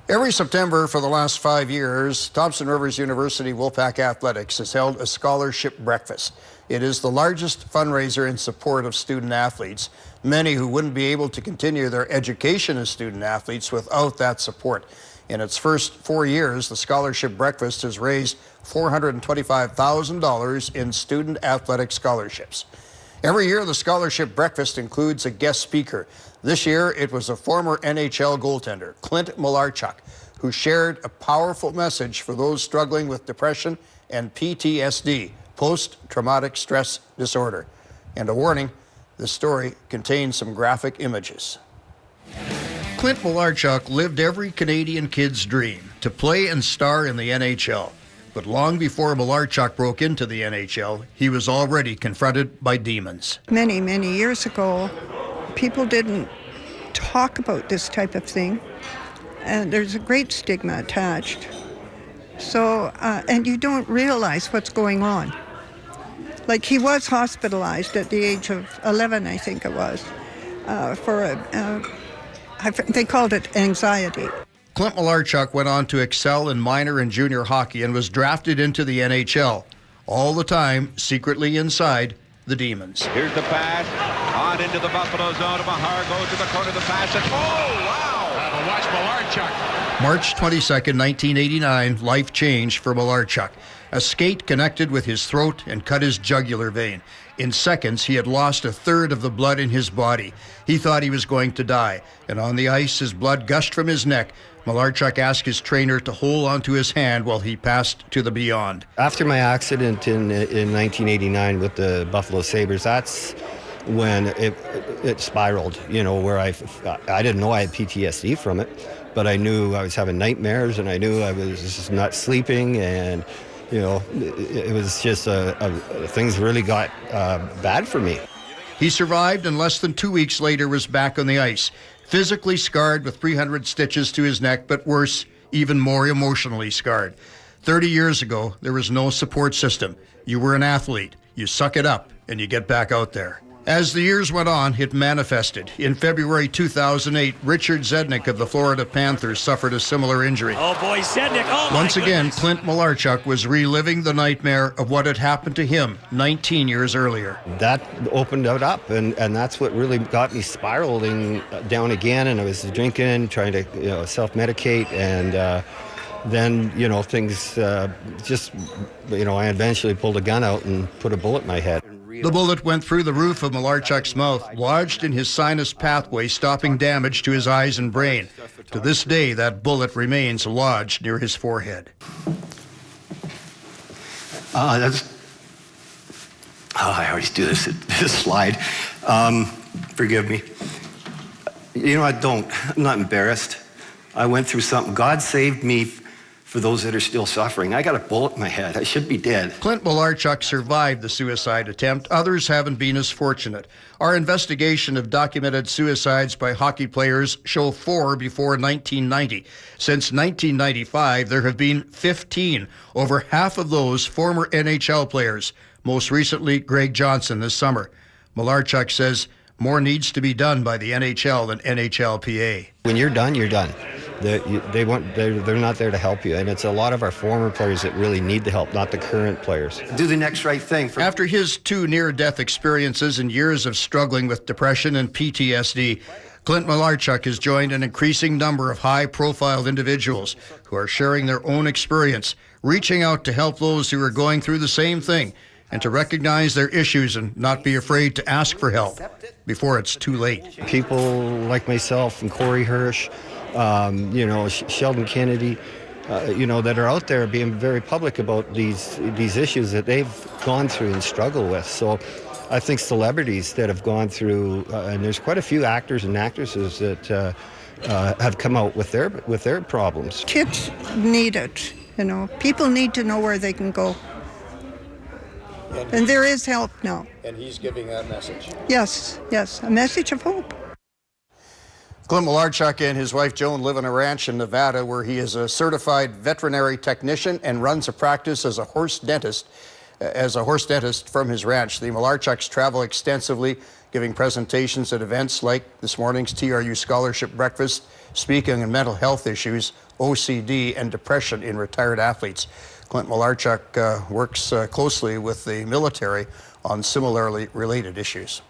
Every September for the last 5 years, Thompson Rivers University Wolfpack Athletics has held a scholarship breakfast. It is the largest fundraiser in support of student athletes, many who wouldn't be able to continue their education as student athletes without that support. In its first 4 years, the scholarship breakfast has raised $425,000 in student athletic scholarships. Every year, the scholarship breakfast includes a guest speaker. This year, it was a former NHL goaltender, Clint Malarchuk, who shared a powerful message for those struggling with depression and PTSD, post-traumatic stress disorder. And a warning, the story contains some graphic images. Clint Malarchuk lived every Canadian kid's dream, to play and star in the NHL. But long before Malarchuk broke into the NHL, he was already confronted by demons. Many, many years ago, people didn't talk about this type of thing, and there's a great stigma attached. So, and you don't realize what's going on. Like, he was hospitalized at the age of 11, I think it was, for they called it anxiety. Clint Malarchuk went on to excel in minor and junior hockey and was drafted into the NHL. All the time, secretly inside, the demons. Here's the pass, on into the Buffalo zone. Mahar goes to the corner of the pass, and oh, wow! But watch Malarchuk. March 22nd, 1989, life changed for Malarchuk. A skate connected with his throat and cut his jugular vein. In seconds, he had lost a third of the blood in his body. He thought he was going to die, and on the ice, his blood gushed from his neck. Malarchuk asked his trainer to hold onto his hand while he passed to the beyond. After my accident in 1989 with the Buffalo Sabres, that's when it spiraled, you know, where I didn't know I had PTSD from it, but I knew I was having nightmares, and I knew I was just not sleeping, and you know, it was just things really got bad for me. He survived, and less than 2 weeks later was back on the ice, physically scarred with 300 stitches to his neck, but worse, even more emotionally scarred. 30 years ago, there was no support system. You were an athlete. You suck it up, and you get back out there. As the years went on, it manifested. In February 2008, Richard Zednik of the Florida Panthers suffered a similar injury. Oh boy, Zednik, oh my Once again, goodness. Clint Malarchuk was reliving the nightmare of what had happened to him 19 years earlier. That opened it up, and that's what really got me spiraling down again, and I was drinking, trying to self-medicate, and then, things just, I eventually pulled a gun out and put a bullet in my head. The bullet went through the roof of Malarchuk's mouth, lodged in his sinus pathway, stopping damage to his eyes and brain. To this day, that bullet remains lodged near his forehead. I always do this slide. Forgive me. I'm not embarrassed. I went through something. God saved me for those that are still suffering. I got a bullet in my head. I should be dead. Clint Malarchuk survived the suicide attempt. Others haven't been as fortunate. Our investigation of documented suicides by hockey players show 4 before 1990. Since 1995, there have been 15. Over half of those former NHL players. Most recently, Greg Johnson this summer. Malarchuk says more needs to be done by the NHL than NHLPA. When you're done, you're done. They're not there to help you, and it's a lot of our former players that really need the help, not the current players. Do the next right thing. After his 2 near-death experiences and years of struggling with depression and PTSD, Clint Malarchuk has joined an increasing number of high-profile individuals who are sharing their own experience, reaching out to help those who are going through the same thing, and to recognize their issues and not be afraid to ask for help before it's too late. People like myself and Corey Hirsch, Sheldon Kennedy, that are out there being very public about these issues that they've gone through and struggle with. So I think celebrities that have gone through, and there's quite a few actors and actresses that have come out with their problems. Kids need it, People need to know where they can go. And there is help now. And he's giving that message. Yes, a message of hope. Clint Malarchuk and his wife Joan live on a ranch in Nevada where he is a certified veterinary technician and runs a practice as a horse dentist from his ranch. The Malarchuks travel extensively, giving presentations at events like this morning's TRU Scholarship Breakfast, speaking on mental health issues, OCD, and depression in retired athletes. Clint Malarchuk works closely with the military on similarly related issues.